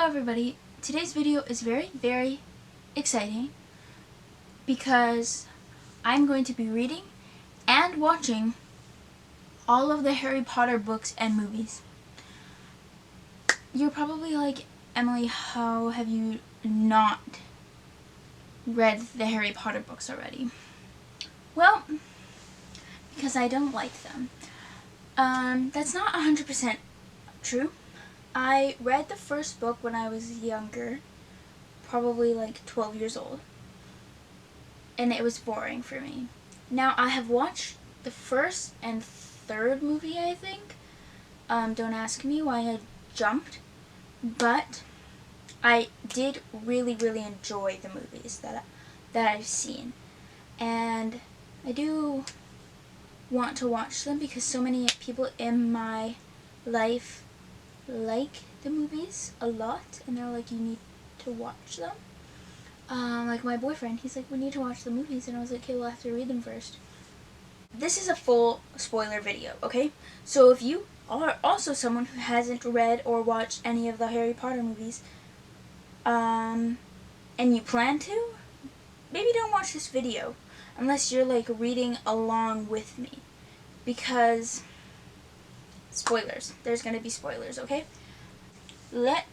Hello everybody, today's video is very exciting because I'm going to be reading and watching all of the Harry Potter books and movies. You're probably like, Emily, how have you not read the Harry Potter books already? Well, because I don't like them. That's not 100% true. I read the first book when I was younger, probably like 12 years old, and it was boring for me. Now I have watched the first and third movie, I think. Don't ask me why I jumped, but I did really enjoy the movies that I've seen, and I do want to watch them because so many people in my life like the movies a lot, and they're like, you need to watch them. Like my boyfriend, he's like, we need to watch the movies, and I was like, okay, we'll have to read them first. This is a full spoiler video, okay? So if you are also someone who hasn't read or watched any of the Harry Potter movies, and you plan to, maybe don't watch this video unless you're like reading along with me, because spoilers. There's gonna be spoilers, okay? I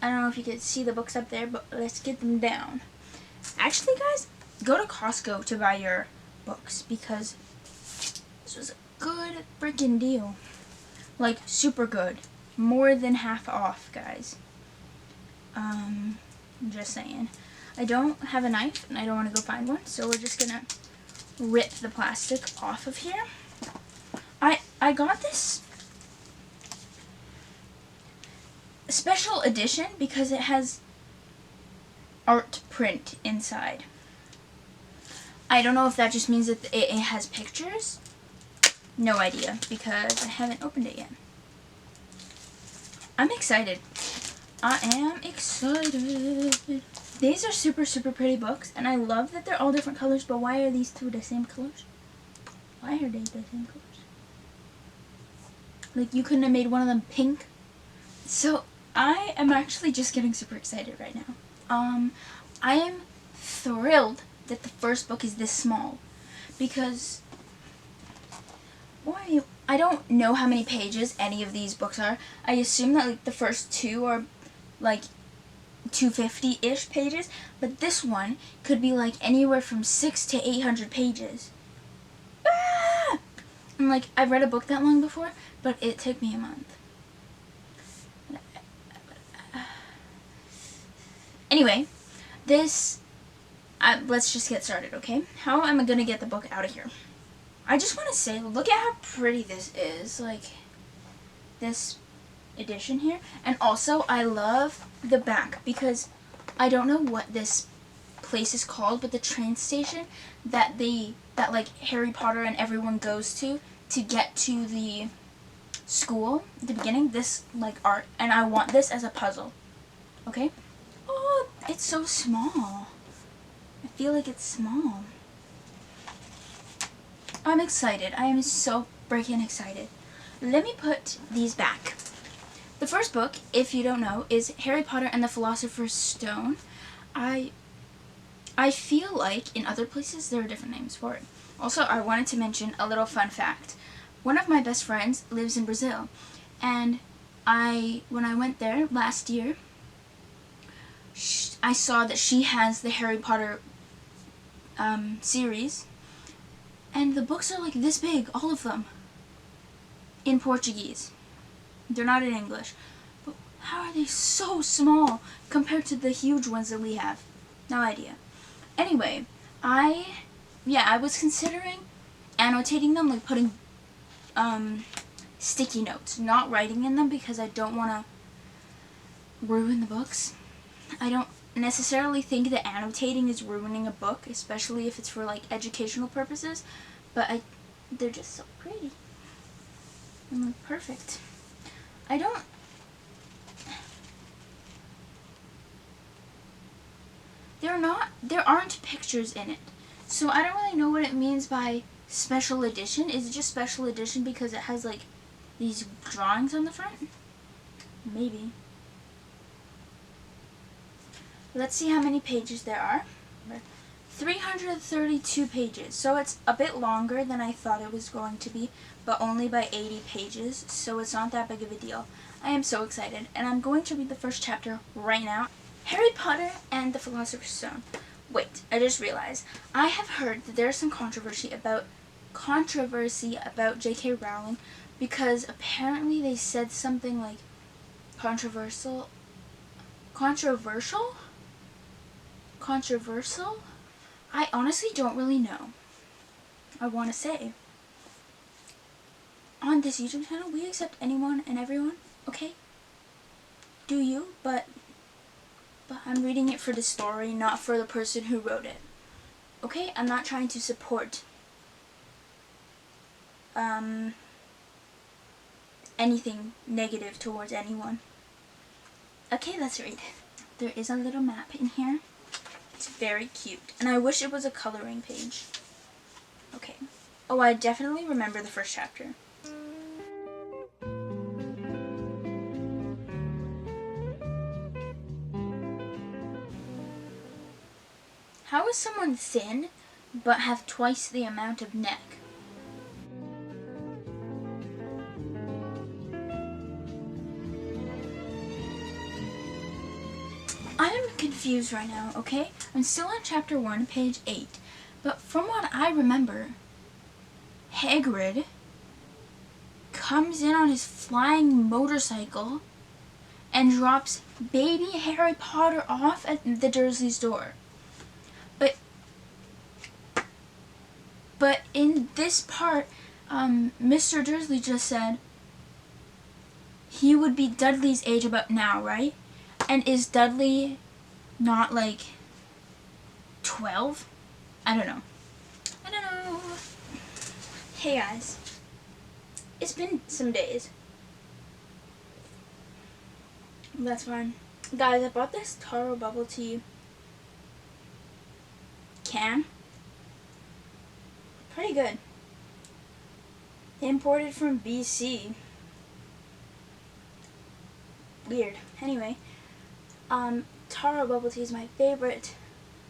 don't know if you can see the books up there, but let's get them down. Actually, guys, go to Costco to buy your books because this was a good freaking deal. Like, super good. More than half off, guys. Just saying. I don't have a knife, and I don't want to go find one, so we're just gonna rip the plastic off of here. I got this special edition because it has art print inside. I don't know if that just means that it has pictures. No idea, because I haven't opened it yet. I'm excited. I am excited. These are super pretty books, and I love that they're all different colors, but why are these two the same colors? Why are they the same colors? Like, you couldn't have made one of them pink? So, I am actually just getting super excited right now. I am thrilled that the first book is this small, because I don't know how many pages any of these books are. I assume that like the first two are like 250-ish pages, but this one could be like anywhere from 600 to 800 pages. Ah! And like, I've read a book that long before, but it took me a month. Anyway, let's just get started, okay? How am I gonna get the book out of here? I just want to say, look at how pretty this is, like this edition here. And also, I love the back because I don't know what this place is called, but the train station that like Harry Potter and everyone goes to get to the school at the beginning. This like art, and I want this as a puzzle. Okay? Oh, it's so small. I feel like it's small. I'm excited. I am so freaking excited. Let me put these back. The first book, if you don't know, is Harry Potter and the Philosopher's Stone. I feel like in other places there are different names for it. Also, I wanted to mention a little fun fact. One of my best friends lives in Brazil, and when I went there last year, I saw that she has the Harry Potter series, and the books are like this big, all of them, in Portuguese. They're not in English. But how are they so small compared to the huge ones that we have? No idea. Anyway, I was considering annotating them, like putting sticky notes, not writing in them because I don't want to ruin the books. I don't necessarily think that annotating is ruining a book, especially if it's for like educational purposes, but they're just so pretty and like perfect. There aren't pictures in it, so I don't really know what it means by special edition. Is it just special edition because it has like these drawings on the front? Maybe. Let's see how many pages there are. 332 pages, so it's a bit longer than I thought it was going to be, but only by 80 pages, so it's not that big of a deal. I am so excited, and I'm going to read the first chapter right now. Harry Potter and the Philosopher's Stone. Wait, I just realized. I have heard that there's some controversy about J.K. Rowling, because apparently they said something like controversial? I honestly don't really know. I want to say, on this YouTube channel, we accept anyone and everyone, okay? Do you? But I'm reading it for the story, not for the person who wrote it. Okay? I'm not trying to support anything negative towards anyone. Okay, let's read. There is a little map in here. It's very cute. And I wish it was a coloring page. Okay. Oh, I definitely remember the first chapter. How is someone thin but have twice the amount of neck? I am confused right now, okay? I'm still on chapter 1, page 8. But from what I remember, Hagrid comes in on his flying motorcycle and drops baby Harry Potter off at the Dursleys' door. But in this part, Mr. Dursley just said he would be Dudley's age about now, right? And is Dudley not like 12? I don't know. Hey guys, it's been some days. That's fine. Guys, I bought this Taro bubble tea can. Pretty good. Imported from BC. Weird. Anyway, Taro bubble tea is my favorite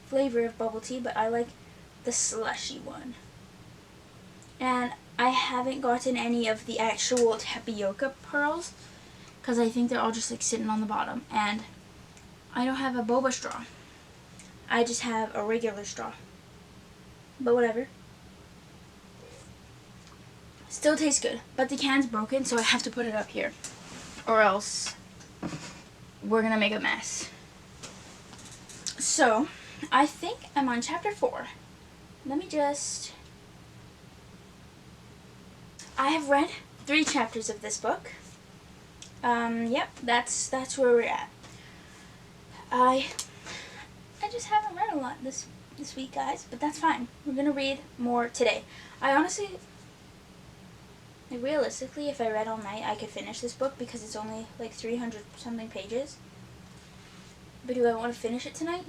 flavor of bubble tea, but I like the slushy one. And I haven't gotten any of the actual tapioca pearls because I think they're all just like sitting on the bottom. And I don't have a boba straw. I just have a regular straw. But whatever. Still tastes good, but the can's broken, so I have to put it up here, or else we're gonna make a mess. So, I think I'm on chapter 4. Let me just... I have read 3 chapters of this book. Yep, that's where we're at. I just haven't read a lot this week, guys, but that's fine. We're gonna read more today. Realistically, if I read all night, I could finish this book because it's only like 300 something pages. But do I want to finish it tonight?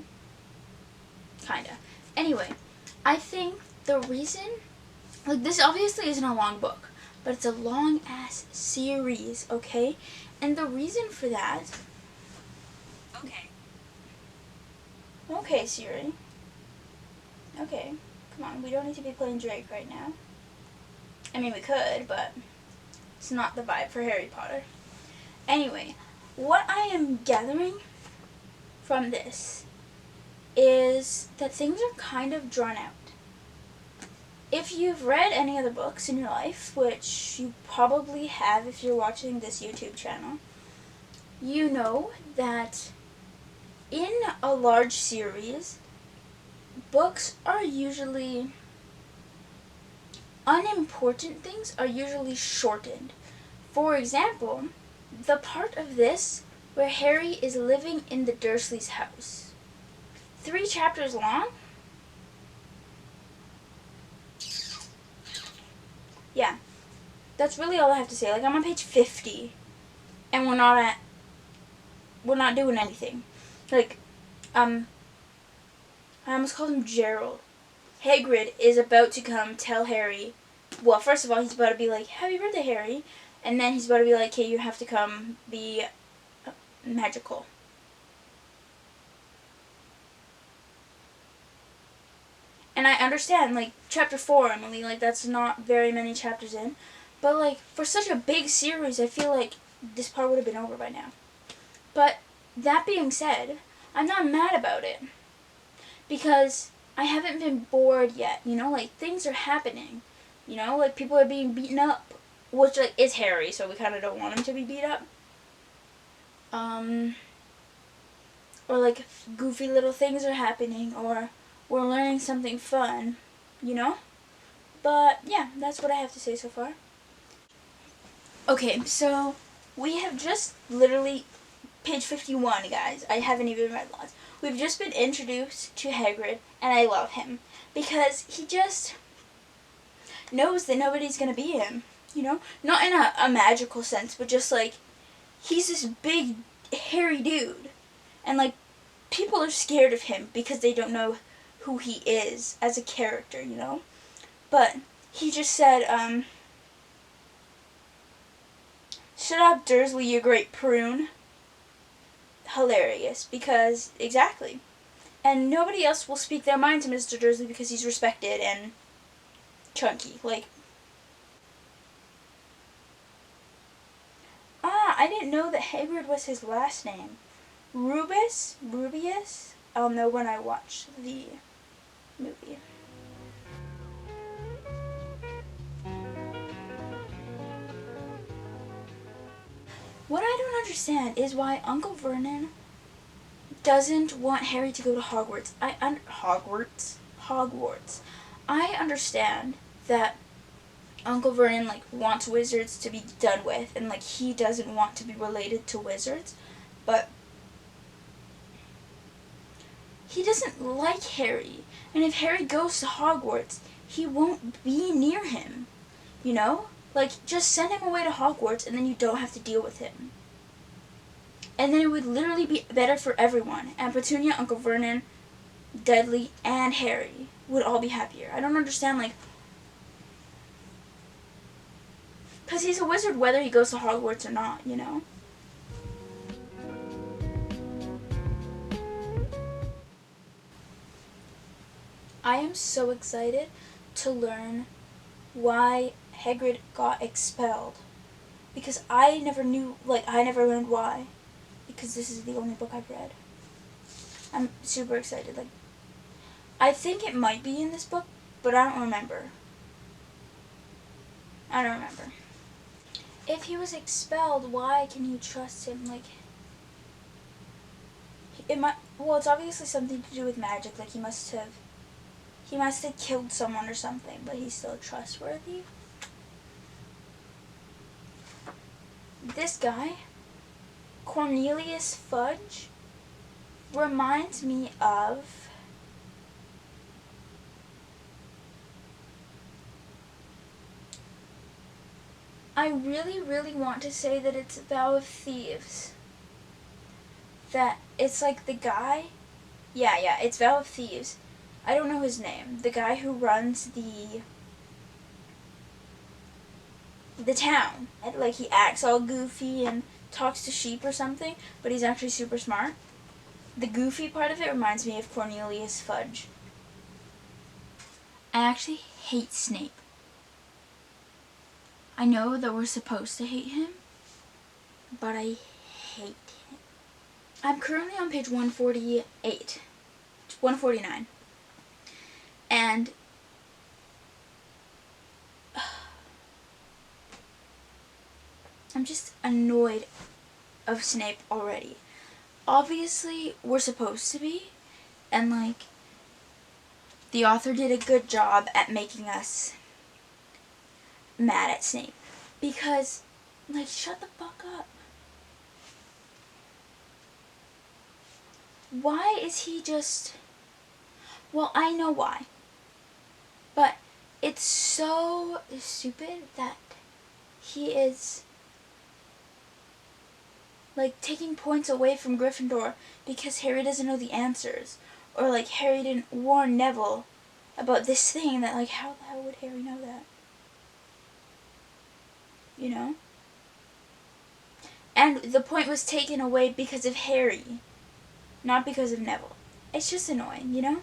Kinda. Anyway, I think the reason, like, this obviously isn't a long book, but it's a long ass series, okay? And the reason for that... Okay, Siri. Okay, come on, we don't need to be playing Drake right now. I mean, we could, but it's not the vibe for Harry Potter. Anyway, what I am gathering from this is that things are kind of drawn out. If you've read any other books in your life, which you probably have if you're watching this YouTube channel, you know that in a large series, books are usually... unimportant things are usually shortened. For example, the part of this where Harry is living in the Dursleys' house. 3 chapters long? Yeah. That's really all I have to say. Like, I'm on page 50, and we're not doing anything. Like, I almost called him Gerald. Hagrid is about to come tell Harry, well, first of all, he's about to be like, happy birthday, Harry. And then he's about to be like, hey, you have to come be magical. And I understand, like, chapter 4, Emily, like, that's not very many chapters in. But, like, for such a big series, I feel like this part would have been over by now. But, that being said, I'm not mad about it. Because I haven't been bored yet, you know? Like, things are happening. You know? Like, people are being beaten up. Which, like, is Harry, so we kind of don't want him to be beat up. Or, like, goofy little things are happening, or we're learning something fun, you know? But, yeah, that's what I have to say so far. Okay, so we have just literally, page 51, guys. I haven't even read lots. We've just been introduced to Hagrid, and I love him. Because he just knows that nobody's gonna beat him, you know? Not in a magical sense, but just, like, he's this big, hairy dude. And, like, people are scared of him because they don't know who he is as a character, you know? But he just said, shut up, Dursley, you great prune. Hilarious, because, exactly. And nobody else will speak their mind to Mr. Dursley because he's respected and chunky. Like, I didn't know that Hagrid was his last name. Rubius? I'll know when I watch the movie. What I don't understand is why Uncle Vernon doesn't want Harry to go to Hogwarts. Hogwarts. I understand that Uncle Vernon, like, wants wizards to be done with, and, like, he doesn't want to be related to wizards, but he doesn't like Harry, and if Harry goes to Hogwarts, he won't be near him, you know? Like, just send him away to Hogwarts, and then you don't have to deal with him. And then it would literally be better for everyone, and Petunia, Uncle Vernon, Dudley, and Harry would all be happier. I don't understand, like, because he's a wizard whether he goes to Hogwarts or not, you know? I am so excited to learn why Hagrid got expelled. Because I never knew, like, I never learned why. Because this is the only book I've read. I'm super excited. Like, I think it might be in this book, but I don't remember. If he was expelled, why can you trust him? Like, it might, well, it's obviously something to do with magic. Like, he must have killed someone or something, but he's still trustworthy. This guy, Cornelius Fudge, reminds me of I really, really want to say that it's Vow of Thieves. That it's like the guy, yeah, it's Vow of Thieves. I don't know his name. The guy who runs the town. Like, he acts all goofy and talks to sheep or something, but he's actually super smart. The goofy part of it reminds me of Cornelius Fudge. I actually hate Snape. I know that we're supposed to hate him, but I hate him. I'm currently on page 148. 149. And I'm just annoyed of Snape already. Obviously, we're supposed to be, and, like, the author did a good job at making us mad at Snape. Because, like, shut the fuck up. Why is he just... Well, I know why. But it's so stupid that he is, like, taking points away from Gryffindor because Harry doesn't know the answers. Or, like, Harry didn't warn Neville about this thing that, like, how the hell would Harry know that? You know? And the point was taken away because of Harry, not because of Neville. It's just annoying, you know?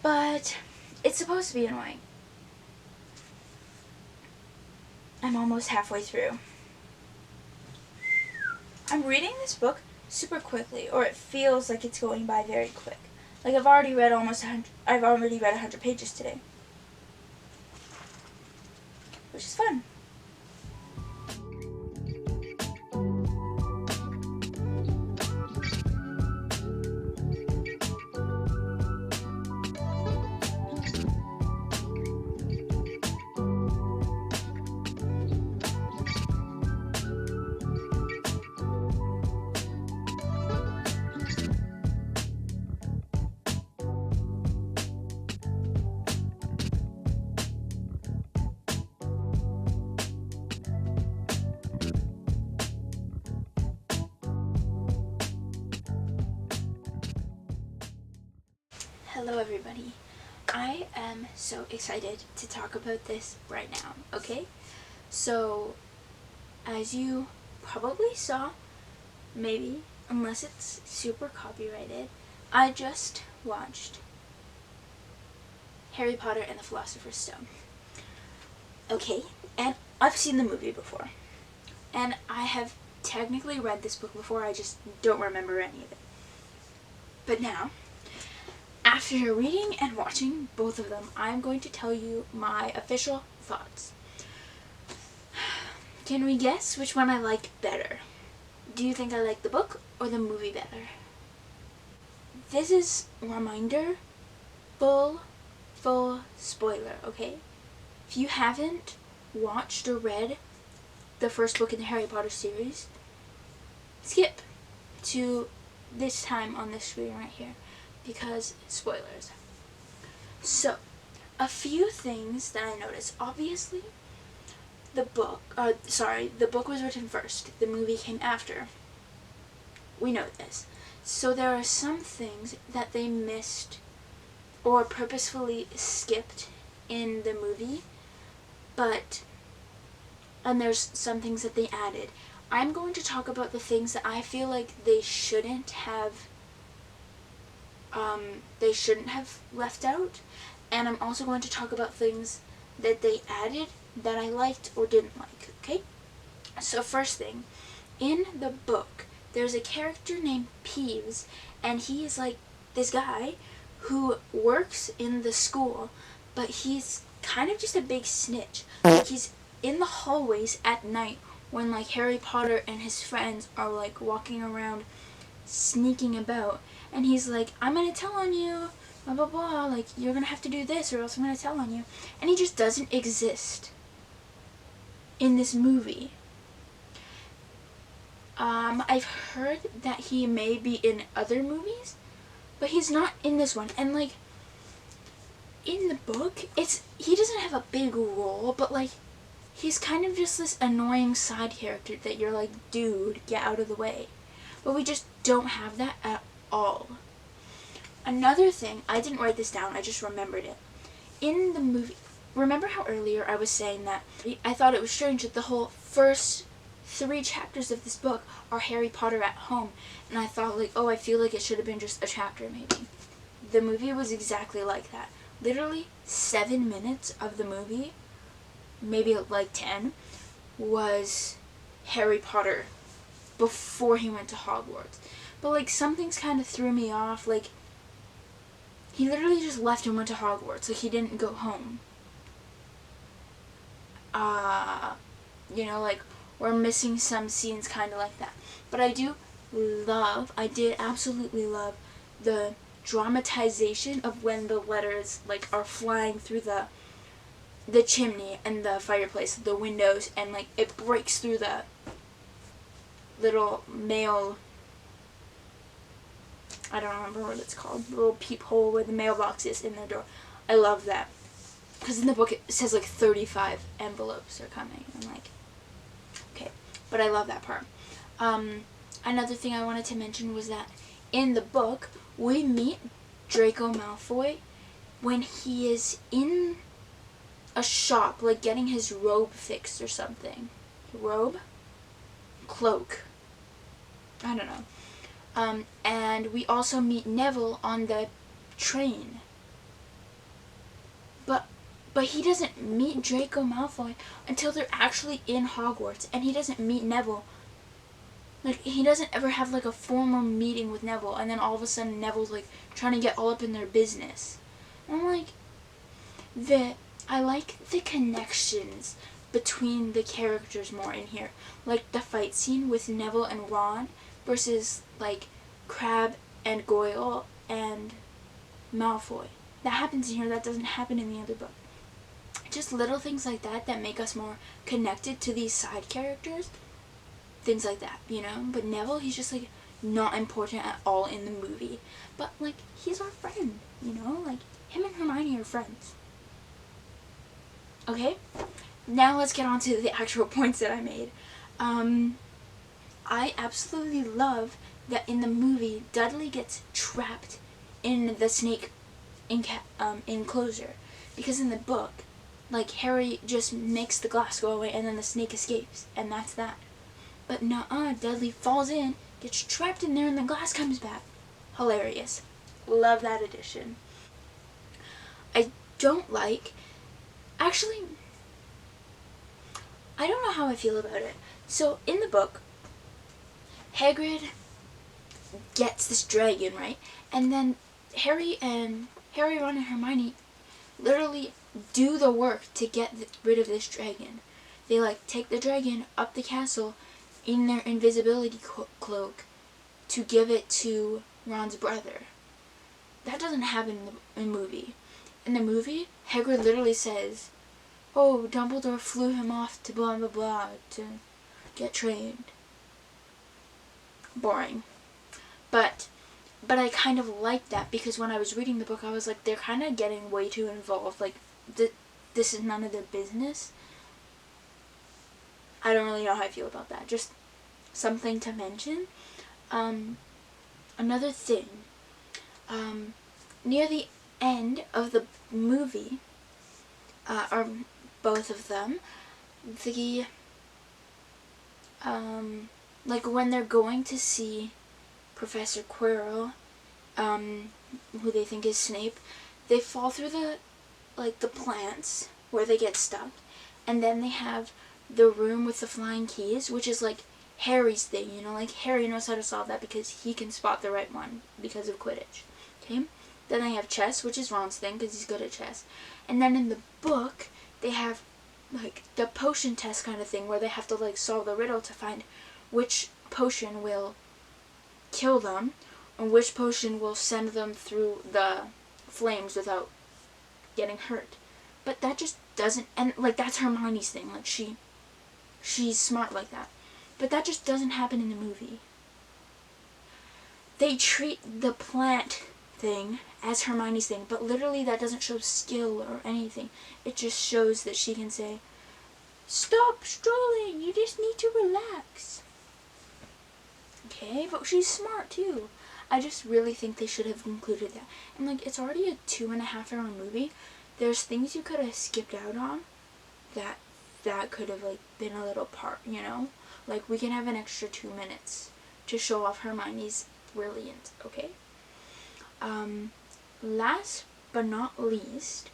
but it's supposed to be annoying. I'm almost halfway through. I'm reading this book super quickly, or it feels like it's going by very quick. Like I've already read 100 pages today, which is fun. Hello everybody. I am so excited to talk about this right now, okay? So, as you probably saw, maybe, unless it's super copyrighted, I just watched Harry Potter and the Philosopher's Stone. Okay, and I've seen the movie before. And I have technically read this book before, I just don't remember any of it. But now, after reading and watching both of them, I'm going to tell you my official thoughts. Can we guess which one I like better? Do you think I like the book or the movie better? This is a reminder, full spoiler, okay? If you haven't watched or read the first book in the Harry Potter series, skip to this time on this screen right here, because spoilers. So, a few things that I noticed. Obviously, the book was written first. The movie came after. We know this. So there are some things that they missed or purposefully skipped in the movie, and there's some things that they added. I'm going to talk about the things that I feel like they shouldn't have left out, and I'm also going to talk about things that they added that I liked or didn't like, okay? So first thing, in the book, there's a character named Peeves, and he is like this guy who works in the school, but he's kind of just a big snitch. Like, he's in the hallways at night when like Harry Potter and his friends are like walking around sneaking about, and he's like, I'm gonna tell on you, blah blah blah, like you're gonna have to do this or else I'm gonna tell on you. And he just doesn't exist in this movie. I've heard that he may be in other movies, but he's not in this one. And like in the book, he doesn't have a big role, but like he's kind of just this annoying side character that you're like, dude, get out of the way. But we just don't have that at all. Another thing, I didn't write this down, I just remembered it. In the movie, remember how earlier I was saying that I thought it was strange that the whole first 3 chapters of this book are Harry Potter at home, and I thought like, oh, I feel like it should have been just a chapter maybe. The movie was exactly like that. Literally 7 minutes of the movie, maybe like 10, was Harry Potter before he went to Hogwarts. But like some things kind of threw me off. Like he literally just left and went to Hogwarts. Like he didn't go home. Like we're missing some scenes kind of like that. But I did absolutely love the dramatization of when the letters like are flying through the chimney and the fireplace, the windows, and like it breaks through the little mail, I don't remember what it's called, the little peephole where the mailbox is in their door. I love that. Because in the book it says like 35 envelopes are coming. I'm like, okay. But I love that part. Another thing I wanted to mention was that in the book, we meet Draco Malfoy when he is in a shop, like getting his robe fixed or something. Robe? Cloak. I don't know. And we also meet Neville on the train. But he doesn't meet Draco Malfoy until they're actually in Hogwarts, and he doesn't meet Neville. Like, he doesn't ever have, like, a formal meeting with Neville, and then all of a sudden Neville's, like, trying to get all up in their business. And I'm like, I like the connections between the characters more in here. Like, the fight scene with Neville and Ron versus, like, Crabbe and Goyle and Malfoy. That happens in here, that doesn't happen in the other book. Just little things like that that make us more connected to these side characters. Things like that, you know? But Neville, he's just, like, not important at all in the movie. But, like, he's our friend, you know? Like, him and Hermione are friends. Okay? Now let's get on to the actual points that I made. I absolutely love that in the movie, Dudley gets trapped in the snake enclosure. Because in the book, like, Harry just makes the glass go away and then the snake escapes. And that's that. But nuh-uh, Dudley falls in, gets trapped in there, and the glass comes back. Hilarious. Love that addition. I don't like... Actually, I don't know how I feel about it. So, in the book, Hagrid gets this dragon, right? And then Harry, Ron, and Hermione literally do the work to get rid of this dragon. They, like, take the dragon up the castle in their invisibility cloak to give it to Ron's brother. That doesn't happen in the movie. In the movie, Hagrid literally says, oh, Dumbledore flew him off to blah blah blah to get trained. Boring. But I kind of like that, because when I was reading the book, I was like, they're kind of getting way too involved. Like, this is none of their business. I don't really know how I feel about that. Just something to mention. Another thing. Near the end of the movie, or both of them, like when they're going to see Professor Quirrell, who they think is Snape, they fall through the plants where they get stuck, and then they have the room with the flying keys, which is like Harry's thing, you know, like Harry knows how to solve that because he can spot the right one because of Quidditch, okay? Then they have chess, which is Ron's thing because he's good at chess. And then in the book, they have like the potion test kind of thing where they have to like solve the riddle to find which potion will kill them and which potion will send them through the flames without getting hurt. But that just doesn't, and like that's Hermione's thing, like she's smart like that. But that just doesn't happen in the movie. They treat the plant thing as Hermione's thing, but literally that doesn't show skill or anything. It just shows that she can say, stop strolling, you just need to relax. Okay, but she's smart too. I just really think they should have included that. And like, it's already a 2.5-hour movie. There's things you could have skipped out on that could have like been a little part, you know? Like, we can have an extra 2 minutes to show off Hermione's brilliance, okay? Last but not least,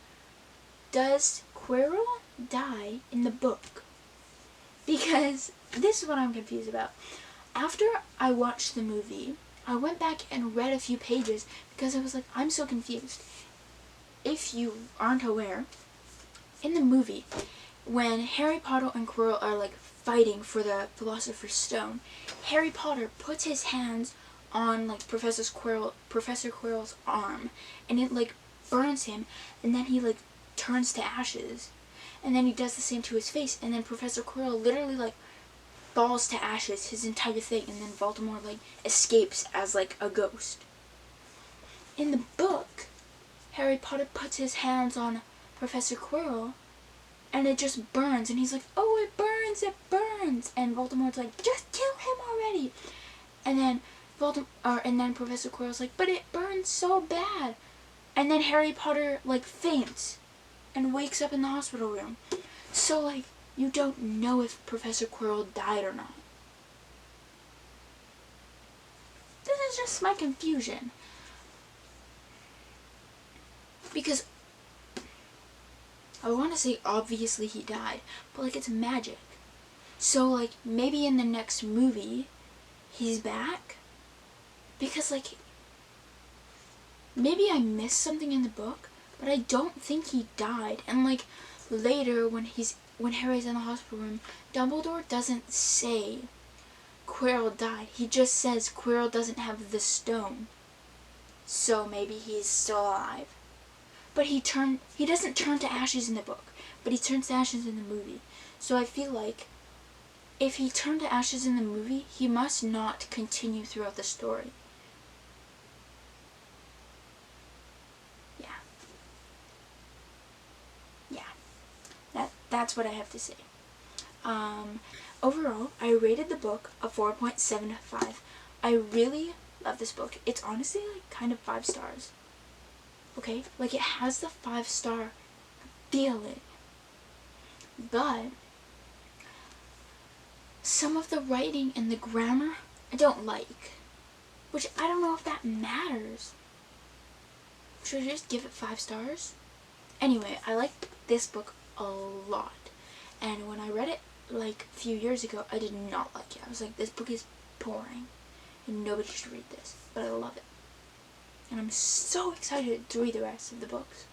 does Quirrell die in the book? Because this is what I'm confused about. After I watched the movie, I went back and read a few pages because I was like, I'm so confused. If you aren't aware, in the movie, when Harry Potter and Quirrell are like fighting for the Philosopher's Stone, Harry Potter puts his hands on like Professor Quirrell's arm, and it like burns him, and then he like turns to ashes, and then he does the same to his face, and then Professor Quirrell literally like falls to ashes, his entire thing, and then Voldemort like escapes as like a ghost. In the book, Harry Potter puts his hands on Professor Quirrell, and it just burns, and he's like, oh, it burns, and Voldemort's like, just kill him already, and then Professor Quirrell's like, but it burns so bad, and then Harry Potter like faints, and wakes up in the hospital room. So like, you don't know if Professor Quirrell died or not. This is just my confusion. Because I want to say obviously he died, but like it's magic. So like maybe in the next movie he's back, because like maybe I missed something in the book, but I don't think he died. And like later when Harry's in the hospital room, Dumbledore doesn't say Quirrell died. He just says Quirrell doesn't have the stone. So maybe he's still alive. But he doesn't turn to ashes in the book, but he turns to ashes in the movie. So I feel like if he turned to ashes in the movie, he must not continue throughout the story. That's what I have to say. Overall, I rated the book a 4.75. I really love this book. It's honestly like kind of 5 stars. Okay? Like it has the 5-star feeling. But some of the writing and the grammar I don't like. Which I don't know if that matters. Should I just give it 5 stars? Anyway, I like this book a lot. And when I read it like a few years ago, I did not like it. I was like, this book is boring and nobody should read this. But I love it. And I'm so excited to read the rest of the books.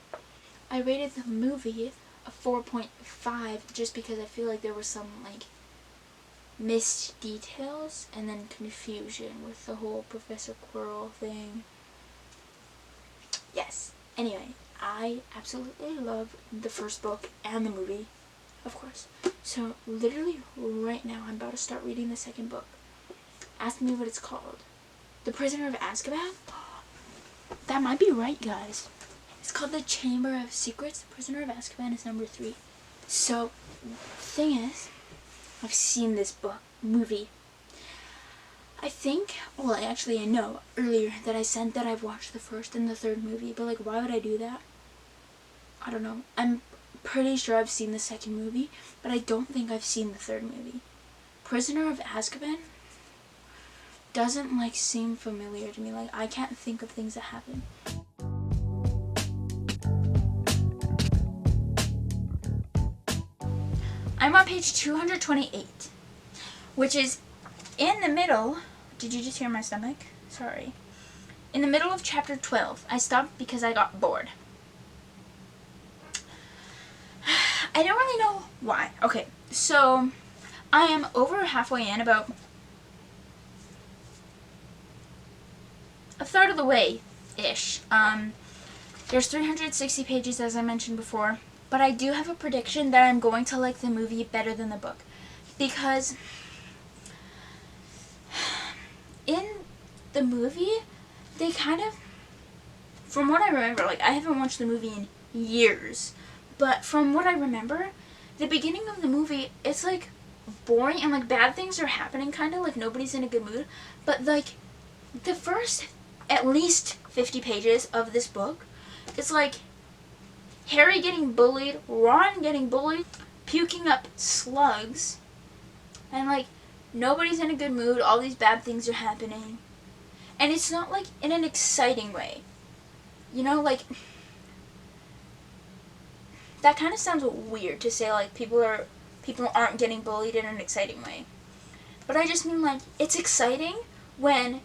I rated the movie a 4.5 just because I feel like there were some like missed details and then confusion with the whole Professor Quirrell thing. Yes. Anyway, I absolutely love the first book and the movie, of course. So literally right now I'm about to start reading the second book. Ask me what it's called. The Prisoner of Azkaban? That might be right, guys. It's called The Chamber of Secrets. The Prisoner of Azkaban is number 3. So, the thing is, I've seen this movie. I think, well, I know earlier that I said that I've watched the first and the third movie, but like, why would I do that? I don't know. I'm pretty sure I've seen the second movie, but I don't think I've seen the third movie. Prisoner of Azkaban doesn't like seem familiar to me. Like, I can't think of things that happen. I'm on page 228, which is in the middle. Did you just hear my stomach? Sorry. In the middle of chapter 12. I stopped because I got bored. I don't really know why. Okay, so I am over halfway in, about a third of the way-ish. There's 360 pages, as I mentioned before, but I do have a prediction that I'm going to like the movie better than the book, because in the movie, they kind of, from what I remember, like, I haven't watched the movie in years, but from what I remember, the beginning of the movie, it's like boring and like bad things are happening, kind of like nobody's in a good mood, but like the first at least 50 pages of this book, it's like Harry getting bullied, Ron getting bullied, puking up slugs, and like nobody's in a good mood, all these bad things are happening. And it's not like in an exciting way. You know, like, that kind of sounds weird to say, like, people aren't getting bullied in an exciting way. But I just mean, like, it's exciting when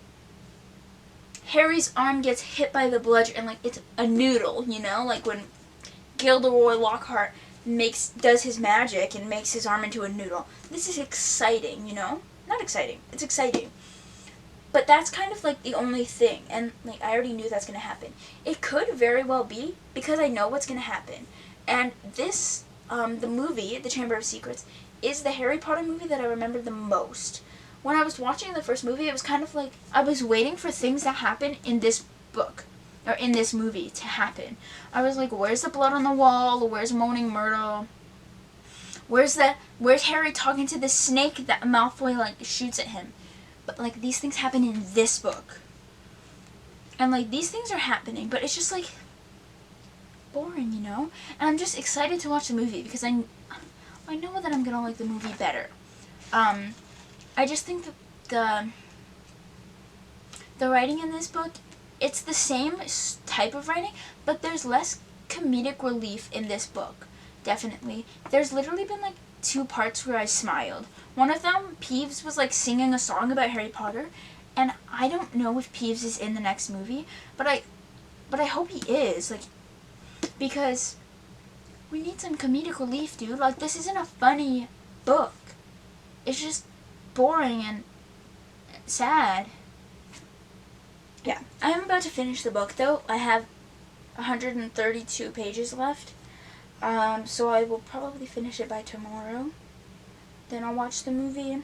Harry's arm gets hit by the bludgeon and, like, it's a noodle, you know? Like, when Gilderoy Lockhart does his magic and makes his arm into a noodle. This is exciting, you know? Not exciting. It's exciting. But that's kind of like the only thing, and like I already knew that's going to happen. It could very well be, because I know what's going to happen. And this, the movie, The Chamber of Secrets, is the Harry Potter movie that I remember the most. When I was watching the first movie, it was kind of like I was waiting for things that happen in this book, or in this movie, to happen. I was like, where's the blood on the wall? Where's Moaning Myrtle? Where's Harry talking to the snake that Malfoy like shoots at him? But, like, these things happen in this book. And, like, these things are happening, but it's just, like, boring, you know? And I'm just excited to watch the movie because I know that I'm gonna like the movie better. I just think that the writing in this book, it's the same type of writing, but there's less comedic relief in this book. definitely. There's literally been like 2 parts where I smiled. One of them, Peeves was like singing a song about Harry Potter, and I don't know if Peeves is in the next movie, but I hope he is, like, because we need some comedic relief, dude. Like, this isn't a funny book. It's just boring and sad. Yeah, I'm about to finish the book, though. I have 132 pages left. So I will probably finish it by tomorrow. Then I'll watch the movie.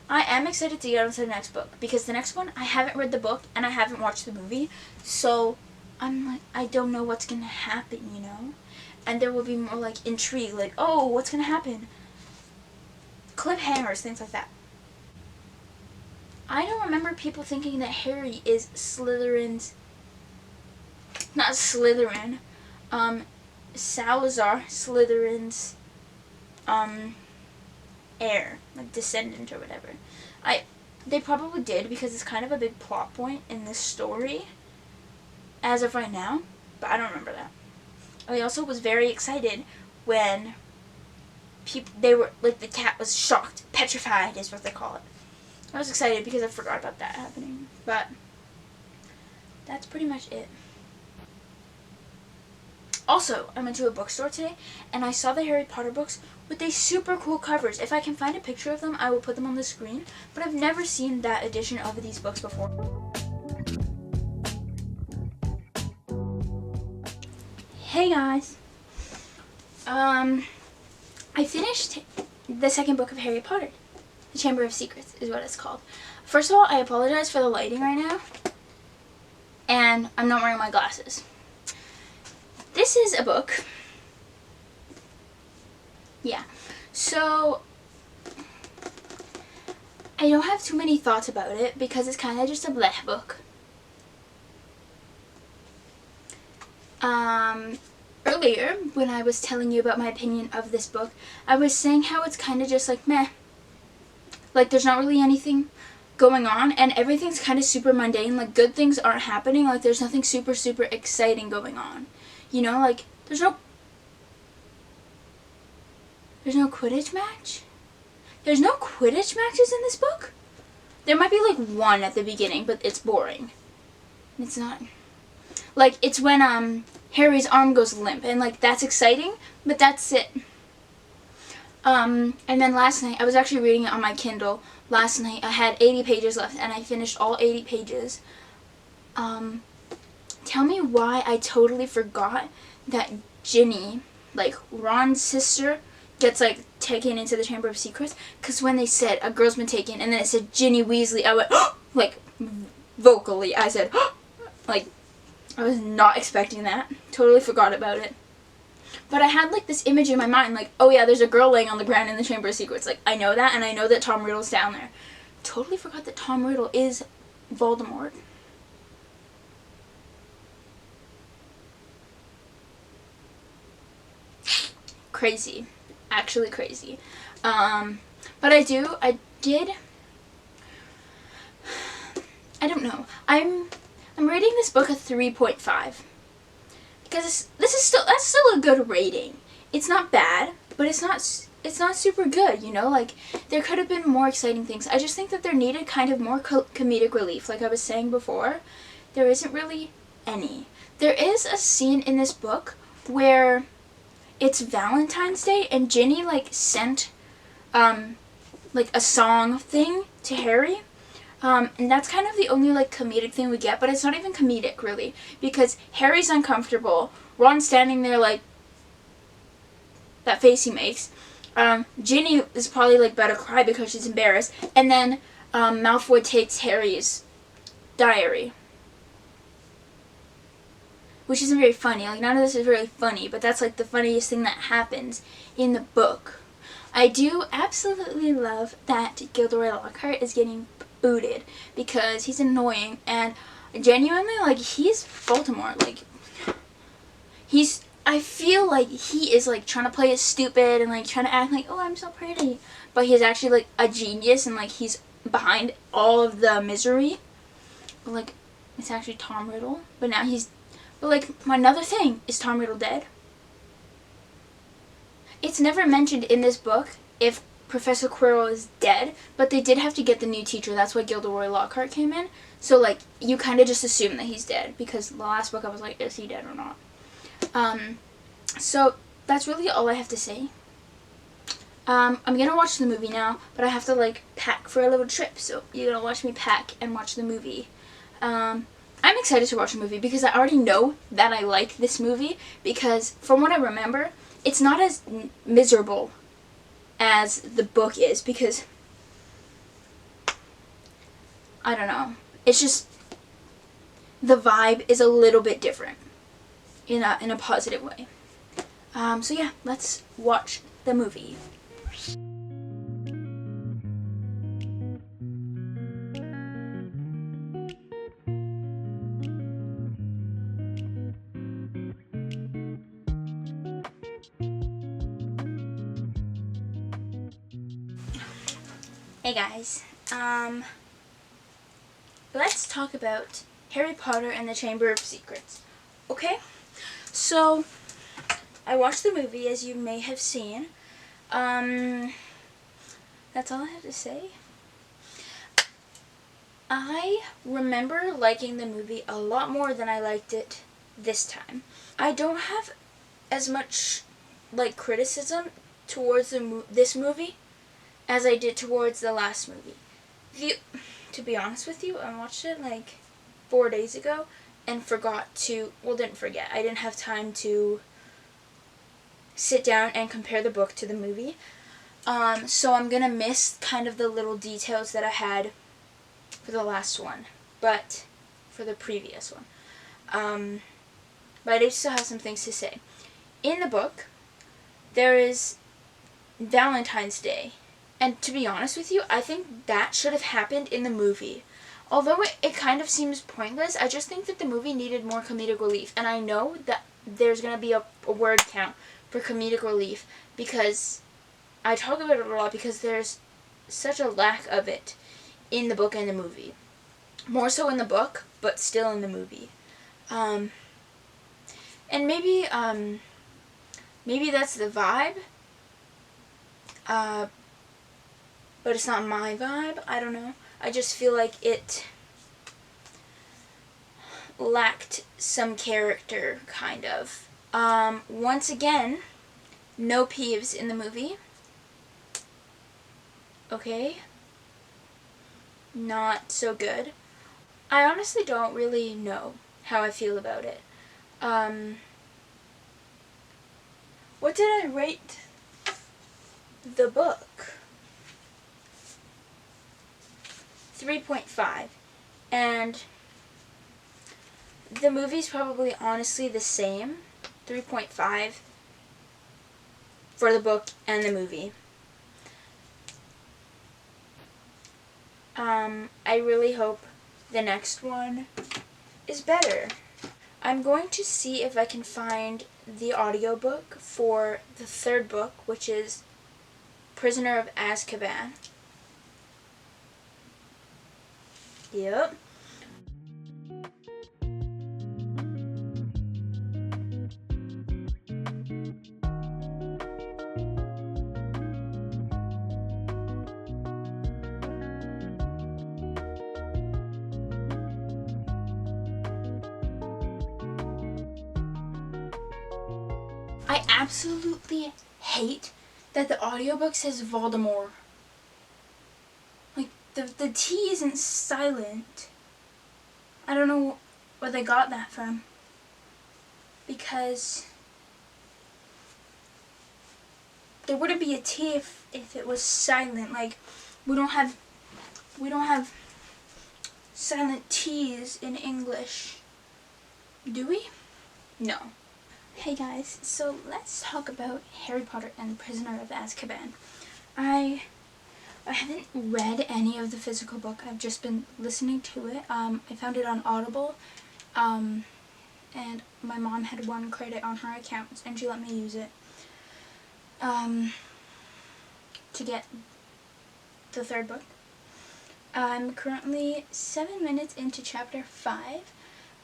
I am excited to get on to the next book, because the next one, I haven't read the book and I haven't watched the movie. So I'm like, I don't know what's going to happen, you know? And there will be more like intrigue, like, oh, what's going to happen? Cliffhangers, things like that. I don't remember people thinking that Harry is Slytherin's, not Slytherin, Salazar Slytherin's, heir, like descendant or whatever. They probably did, because it's kind of a big plot point in this story as of right now, but I don't remember that. I also was very excited when they were, like, the cat was shocked, petrified is what they call it. I was excited because I forgot about that happening, but that's pretty much it. Also, I went to a bookstore today, and I saw the Harry Potter books with these super cool covers. If I can find a picture of them, I will put them on the screen, but I've never seen that edition of these books before. Hey guys! I finished the second book of Harry Potter. The Chamber of Secrets is what it's called. First of all, I apologize for the lighting right now, and I'm not wearing my glasses. This is a book. Yeah. So, I don't have too many thoughts about it because it's kind of just a bleh book. Earlier, when I was telling you about my opinion of this book, I was saying how it's kind of just like meh. Like, there's not really anything going on, and everything's kind of super mundane. Like, good things aren't happening. Like, there's nothing super, super exciting going on. You know, like, there's no Quidditch match? There's no Quidditch matches in this book? There might be, like, one at the beginning, but it's boring. It's not. Like, it's when, Harry's arm goes limp, and, like, that's exciting, but that's it. And then last night, I was actually reading it on my Kindle. Last night, I had 80 pages left, and I finished all 80 pages. Tell me why I totally forgot that Ginny, like, Ron's sister, gets, like, taken into the Chamber of Secrets. Because when they said, a girl's been taken, and then it said Ginny Weasley, I went, like, vocally, I said, like, I was not expecting that. Totally forgot about it. But I had, like, this image in my mind, like, oh yeah, there's a girl laying on the ground in the Chamber of Secrets. Like, I know that, and I know that Tom Riddle's down there. Totally forgot that Tom Riddle is Voldemort. Crazy. Actually crazy. But I don't know. I'm rating this book a 3.5. Because that's still a good rating. It's not bad, but it's not super good, you know? Like, there could have been more exciting things. I just think that there needed kind of more comedic relief. Like I was saying before, there isn't really any. There is a scene in this book where it's Valentine's Day, and Ginny, like, sent, like, a song thing to Harry. And that's kind of the only, like, comedic thing we get, but it's not even comedic, really, because Harry's uncomfortable, Ron's standing there, like, that face he makes, Ginny is probably, like, about to cry because she's embarrassed, and then, Malfoy takes Harry's diary. Which isn't very funny. Like, none of this is really funny, but that's, like, the funniest thing that happens in the book. I do absolutely love that Gilderoy Lockhart is getting booted because he's annoying, and genuinely, like, he's Voldemort. Like, I feel like he is, like, trying to play it stupid and, like, trying to act like, oh, I'm so pretty. But he's actually, like, a genius, and, like, he's behind all of the misery. But, like, it's actually Tom Riddle. But now he's... But, like, another thing, is Tom Riddle dead? it's never mentioned in this book if Professor Quirrell is dead, but they did have to get the new teacher. That's why Gilderoy Lockhart came in. So, like, you kind of just assume that he's dead, because the last book I was like, is he dead or not? So, that's really all I have to say. I'm gonna watch the movie now, but I have to, like, pack for a little trip, so you're gonna watch me pack and watch the movie. I'm excited to watch the movie because I already know that I like this movie, because from what I remember, it's not as miserable as the book is, because I don't know. It's just the vibe is a little bit different in a positive way. So yeah, let's watch the movie. Hey guys, let's talk about Harry Potter and the Chamber of Secrets. Okay? So, I watched the movie, as you may have seen. That's all I have to say. I remember liking the movie a lot more than I liked it this time. I don't have as much, like, criticism towards this movie as I did towards the last movie. To be honest with you, I watched it like 4 days ago and didn't forget. I didn't have time to sit down and compare the book to the movie. So I'm gonna miss kind of the little details that I had for the last one, but for the previous one. But I still have some things to say. In the book, there is Valentine's Day. And to be honest with you, I think that should have happened in the movie. Although it kind of seems pointless, I just think that the movie needed more comedic relief. And I know that there's going to be a word count for comedic relief, because I talk about it a lot because there's such a lack of it in the book and the movie. More so in the book, but still in the movie. And maybe that's the vibe. But it's not my vibe. I don't know. I just feel like it lacked some character, kind of. Once again, no Peeves in the movie. Okay. Not so good. I honestly don't really know how I feel about it. What did I rate the book? 3.5. And the movie's probably honestly the same. 3.5 for the book and the movie. I really hope the next one is better. I'm going to see if I can find the audiobook for the third book, which is Prisoner of Azkaban. Yep. I absolutely hate that the audiobook says Voldemort. Like, the T isn't silent. I don't know where they got that from. Because there wouldn't be a T if it was silent. Like, we don't have silent T's in English. Do we? No. Hey guys, so let's talk about Harry Potter and the Prisoner of Azkaban. I haven't read any of the physical book. I've just been listening to it. I found it on Audible, and my mom had 1 credit on her account, and she let me use it to get the third book. I'm currently 7 minutes into chapter 5,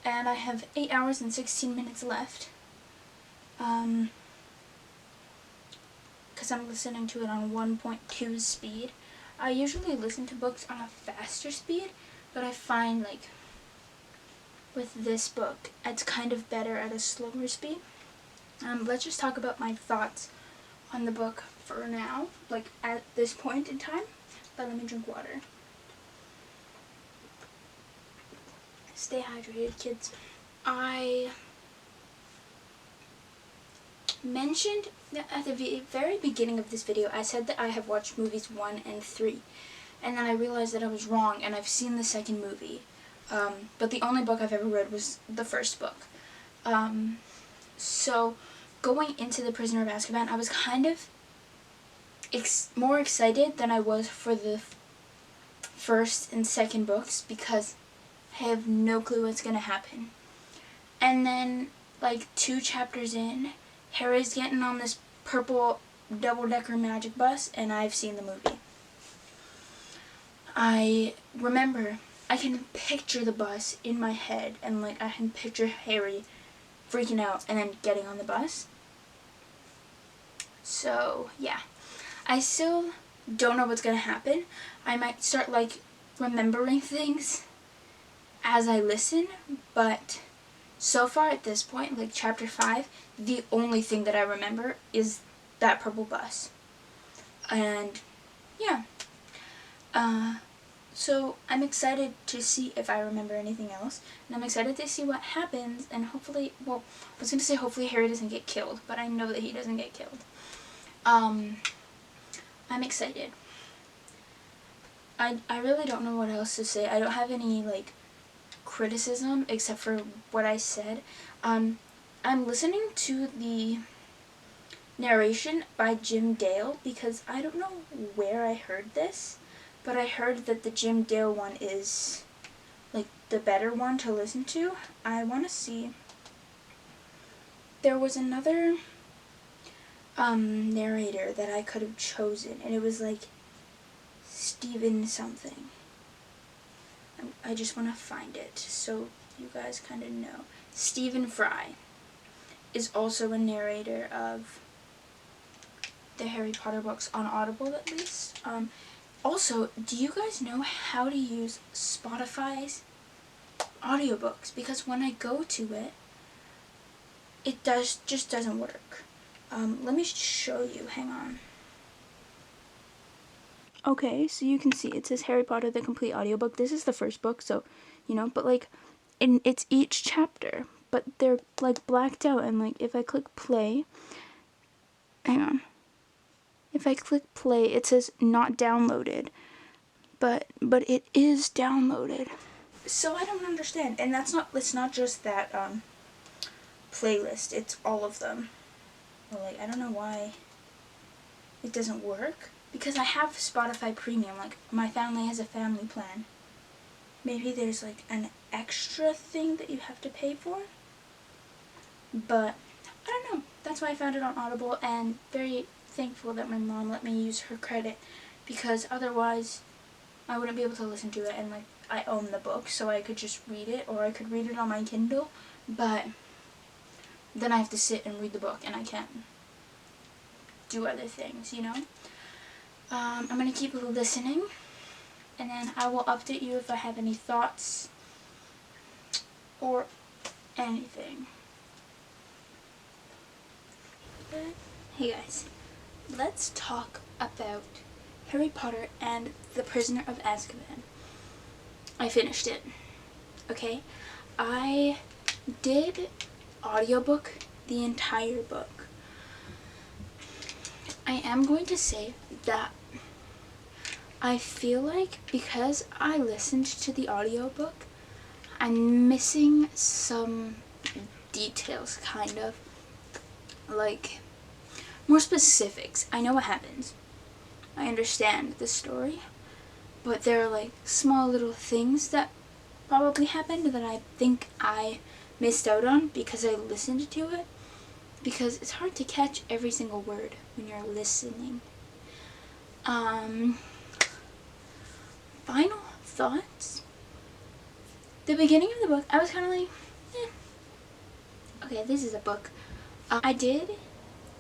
and I have 8 hours and 16 minutes left. because I'm listening to it on 1.2 speed. I usually listen to books on a faster speed, but I find like with this book, it's kind of better at a slower speed. Let's just talk about my thoughts on the book for now, like at this point in time. But let me drink water. Stay hydrated, kids. I mentioned that at the very beginning of this video, I said that I have watched movies 1 and 3. And then I realized that I was wrong, and I've seen the second movie. But the only book I've ever read was the first book. So going into The Prisoner of Azkaban, I was kind of more excited than I was for the first and second books, because I have no clue what's going to happen. And then, like 2 chapters in, Harry's getting on this purple double-decker magic bus, and I've seen the movie. I remember, I can picture the bus in my head, and like I can picture Harry freaking out and then getting on the bus. So yeah, I still don't know what's gonna happen. I might start like remembering things as I listen, but so far at this point, like chapter 5, the only thing that I remember is that purple bus. And yeah. So I'm excited to see if I remember anything else, and I'm excited to see what happens, and hopefully, well, I was going to say hopefully Harry doesn't get killed, but I know that he doesn't get killed. I'm excited. I really don't know what else to say. I don't have any, like, criticism except for what I said. I'm listening to the narration by Jim Dale because I don't know where I heard this, but I heard that the Jim Dale one is like the better one to listen to. I want to see. There was another narrator that I could have chosen, and it was like Stephen something. I just want to find it so you guys kind of know. Stephen Fry is also a narrator of the Harry Potter books on Audible, at least. Also, do you guys know how to use Spotify's audiobooks? Because when I go to it, it just doesn't work. Let me show you. Hang on. Okay, so you can see it says Harry Potter the Complete Audiobook. This is the first book, so, you know, but like, it's each chapter, but they're like blacked out, and like if I click play, hang on. If I click play, it says not downloaded, but it is downloaded. So I don't understand, and it's not just that playlist, it's all of them. Like, I don't know why it doesn't work, because I have Spotify Premium, like my family has a family plan. Maybe there's like an extra thing that you have to pay for, but I don't know. That's why I found it on Audible, and very thankful that my mom let me use her credit, because otherwise I wouldn't be able to listen to it, and like I own the book, so I could just read it, or I could read it on my Kindle, but then I have to sit and read the book, and I can't do other things, you know? I'm gonna keep listening, and then I will update you if I have any thoughts or anything. Hey guys, let's talk about Harry Potter and the Prisoner of Azkaban. I finished it, okay? I did audiobook the entire book. I am going to say that I feel like because I listened to the audiobook, I'm missing some details, kind of. Like, more specifics. I know what happens. I understand the story, but there are like small little things that probably happened that I think I missed out on because I listened to it, because it's hard to catch every single word when you're listening. Final thoughts. The beginning of the book, I was kind of like, okay, this is a book. I did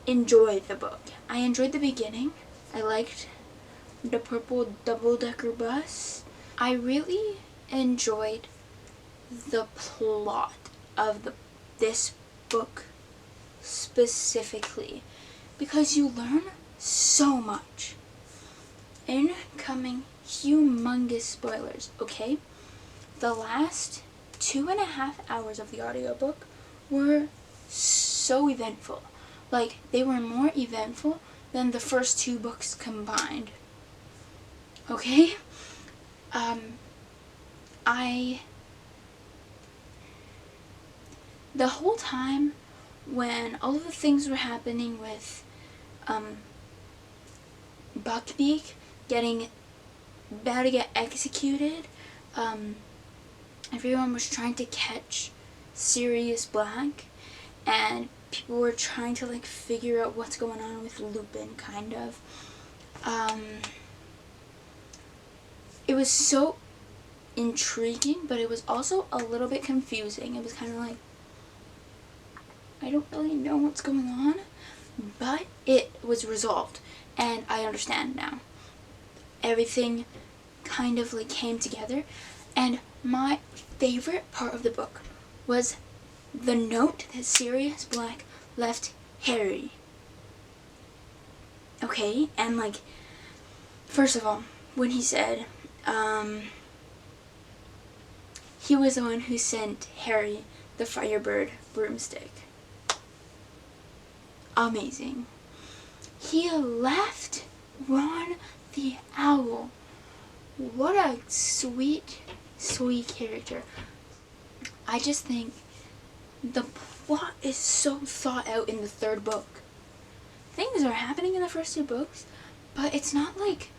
enjoy the book. I enjoyed the beginning. I liked the purple double-decker bus. I really enjoyed the plot of this book specifically because you learn so much. Incoming humongous spoilers, okay? The last 2.5 hours of the audiobook were so eventful. Like, they were more eventful than the first 2 books combined. Okay? The whole time when all of the things were happening with, Buckbeak about to get executed, everyone was trying to catch Sirius Black, and people were trying to, like, figure out what's going on with Lupin, kind of. It was so intriguing, but it was also a little bit confusing. It was kind of like, I don't really know what's going on, but it was resolved, and I understand now. Everything kind of, like, came together, and my favorite part of the book was the note that Sirius Black left Harry. Okay, and, like, first of all, when he said, he was the one who sent Harry the Firebird broomstick. Amazing. He left Ron the Owl. What a sweet, sweet character. I just think the plot is so thought out in the 3rd book. Things are happening in the first 2 books, but it's not like,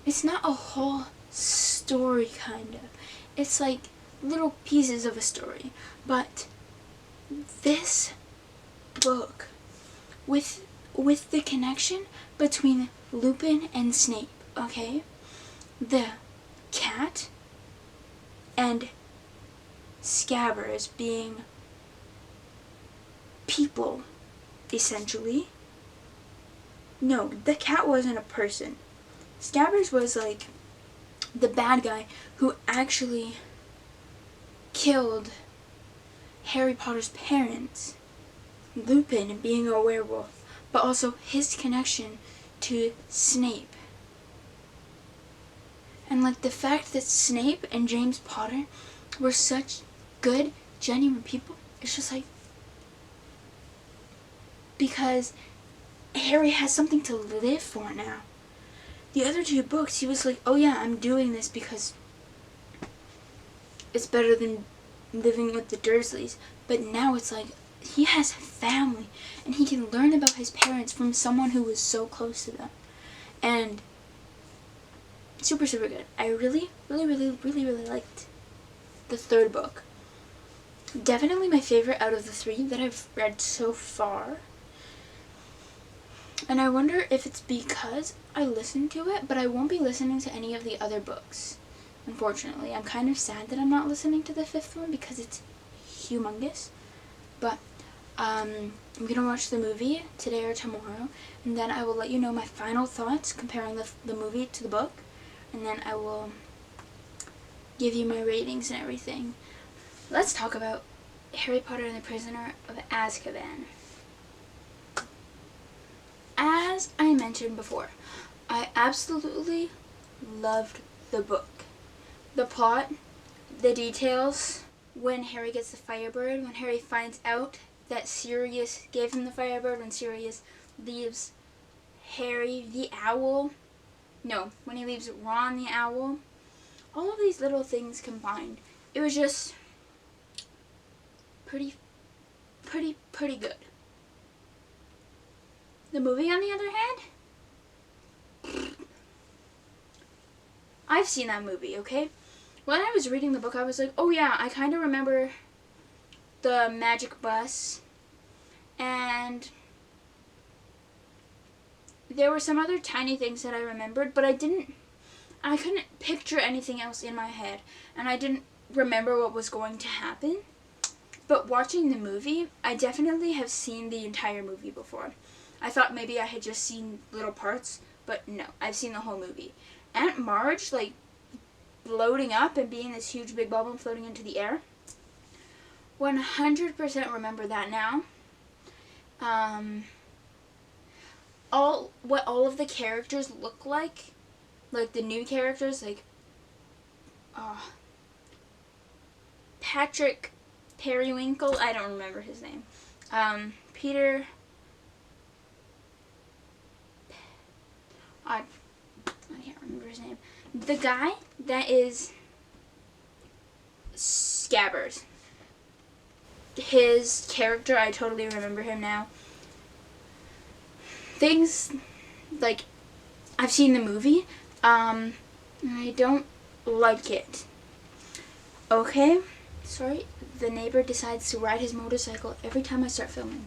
it's not a whole story, kind of. It's like little pieces of a story. But this book, with the connection between Lupin and Snape, okay? The cat and Scabbers being people, essentially. No, the cat wasn't a person. Scabbers was, like, the bad guy who actually killed Harry Potter's parents. Lupin being a werewolf, but also his connection to Snape. And, like, the fact that Snape and James Potter were such good, genuine people, it's just like, because Harry has something to live for now. The other 2 books, he was like, oh yeah, I'm doing this because it's better than living with the Dursleys. But now it's like, he has family, and he can learn about his parents from someone who was so close to them. And super, super good. I really, really, really, really, really liked the 3rd book. Definitely my favorite out of the 3 that I've read so far. And I wonder if it's because I listened to it, but I won't be listening to any of the other books. Unfortunately, I'm kind of sad that I'm not listening to the 5th one because it's humongous. But I'm going to watch the movie today or tomorrow, and then I will let you know my final thoughts comparing the movie to the book, and then I will give you my ratings and everything. Let's talk about Harry Potter and the Prisoner of Azkaban. As I mentioned before, I absolutely loved the book. The plot, the details, when Harry gets the Firebird, when Harry finds out that Sirius gave him the Firebird, when Sirius leaves Harry the Owl, no, when he leaves Ron the Owl, all of these little things combined, it was just pretty good. The movie, on the other hand, I've seen that movie, okay? When I was reading the book, I was like, oh yeah, I kind of remember the magic bus, and there were some other tiny things that I remembered, but I couldn't picture anything else in my head, and I didn't remember what was going to happen. But watching the movie, I definitely have seen the entire movie before. I thought maybe I had just seen little parts, but no, I've seen the whole movie. Aunt Marge, like, bloating up and being this huge big bubble and floating into the air. 100% remember that now. All of the characters look like the new characters, like, Patrick Periwinkle, I don't remember his name. Peter, I can't remember his name. The guy that is Scabbers. His character, I totally remember him now. Things, like, I've seen the movie, and I don't like it. Okay, sorry, the neighbor decides to ride his motorcycle every time I start filming.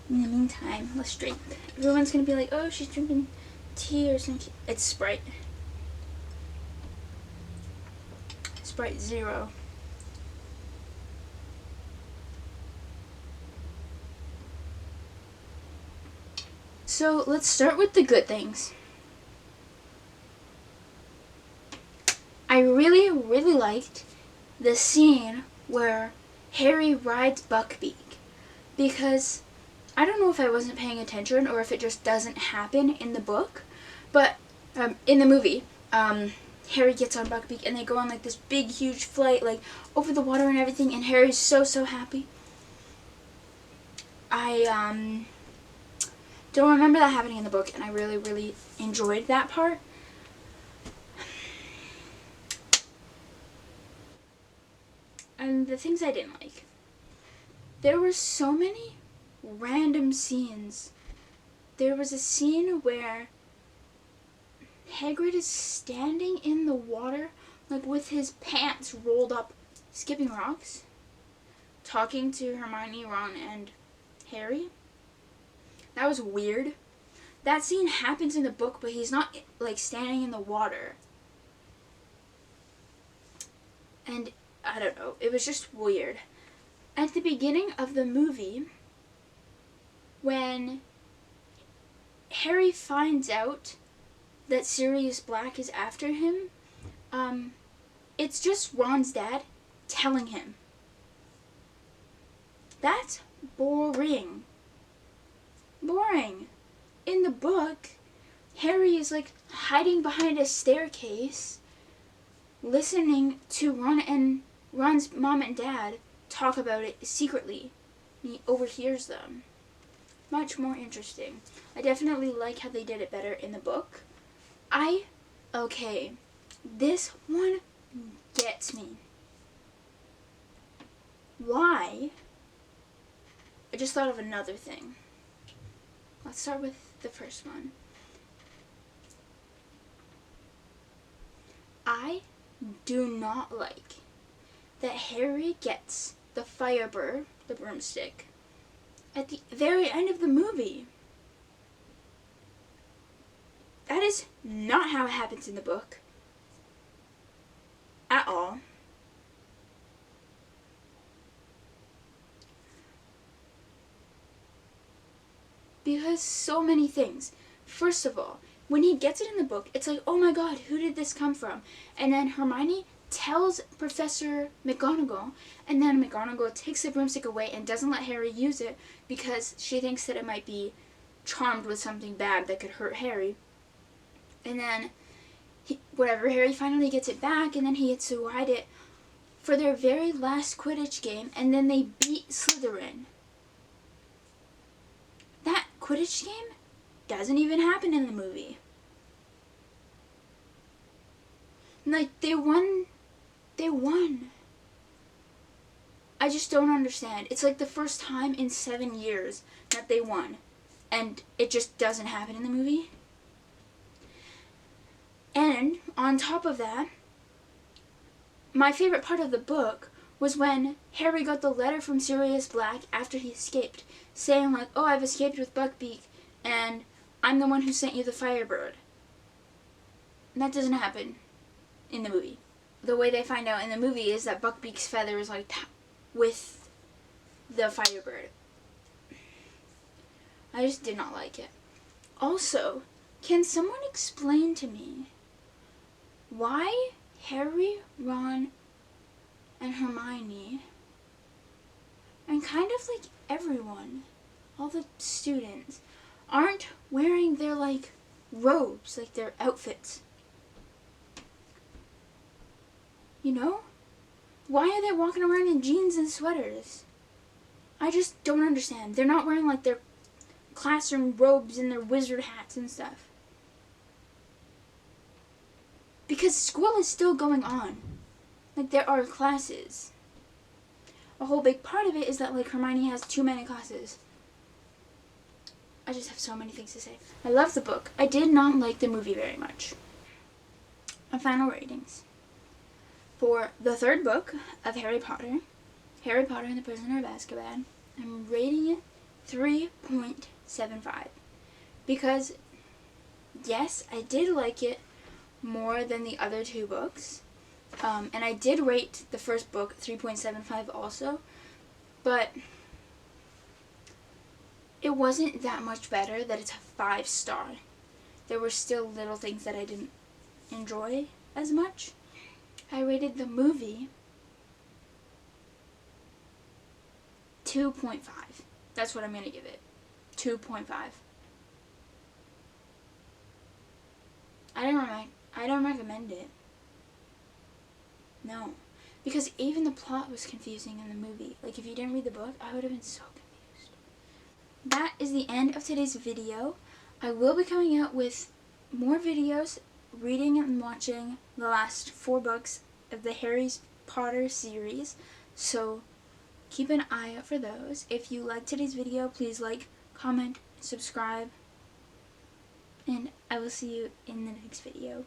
In the meantime, let's drink. Everyone's gonna be like, oh, she's drinking tea or something. It's Sprite. Sprite Zero. So let's start with the good things. I really, really liked the scene where Harry rides Buckbeak, because I don't know if I wasn't paying attention or if it just doesn't happen in the book, but in the movie, Harry gets on Buckbeak and they go on like this big, huge flight, like over the water and everything, and Harry's so, so happy. I don't remember that happening in the book, and I really, really enjoyed that part. And the things I didn't like. There were so many random scenes. There was a scene where Hagrid is standing in the water, like with his pants rolled up, skipping rocks, talking to Hermione, Ron, and Harry. That was weird. That scene happens in the book, but he's not, like, standing in the water. And I don't know, it was just weird. At the beginning of the movie, when Harry finds out that Sirius Black is after him, it's just Ron's dad telling him. That's boring. Boring. In the book, Harry is like hiding behind a staircase, listening to Ron's mom and dad talk about it secretly. He overhears them. Much more interesting. I definitely like how they did it better in the book. Okay, this one gets me. Why? I just thought of another thing. Let's start with the first one. I do not like that Harry gets the Firebird, the broomstick, at the very end of the movie. That is not how it happens in the book. At all. Because so many things. First of all, when he gets it in the book, it's like, oh my god, who did this come from? And then Hermione tells Professor McGonagall, and then McGonagall takes the broomstick away and doesn't let Harry use it because she thinks that it might be charmed with something bad that could hurt Harry. And then, Harry finally gets it back, and then he gets to ride it for their very last Quidditch game, and then they beat Slytherin. That Quidditch game doesn't even happen in the movie. Like, they won. I just don't understand. It's like the first time in 7 years that they won, and it just doesn't happen in the movie. And on top of that, my favorite part of the book was when Harry got the letter from Sirius Black after he escaped, saying like, oh, I've escaped with Buckbeak, and I'm the one who sent you the Firebird. And that doesn't happen in the movie. the way they find out in the movie is that Buckbeak's feather is like with the Firebird. I just did not like it. Also, can someone explain to me why Harry, Ron, and Hermione, and kind of like everyone, all the students, aren't wearing their like robes, like their outfits? You know? Why are they walking around in jeans and sweaters? I just don't understand. They're not wearing like their classroom robes and their wizard hats and stuff. Because school is still going on. Like, there are classes. A whole big part of it is that, like, Hermione has too many classes. I just have so many things to say. I love the book. I did not like the movie very much. My final ratings. For the third book of Harry Potter and the Prisoner of Azkaban, I'm rating it 3.75. Because, yes, I did like it more than the other two books. And I did rate the first book 3.75 also. But it wasn't that much better that it's a 5-star. There were still little things that I didn't enjoy as much. I rated the movie 2.5. That's what I'm going to give it. 2.5. I don't recommend it. No. Because even the plot was confusing in the movie. Like, if you didn't read the book, I would have been so confused. That is the end of today's video. I will be coming out with more videos reading and watching the last 4 books of the Harry Potter series. So keep an eye out for those. If you liked today's video, please like, comment, subscribe, and I will see you in the next video.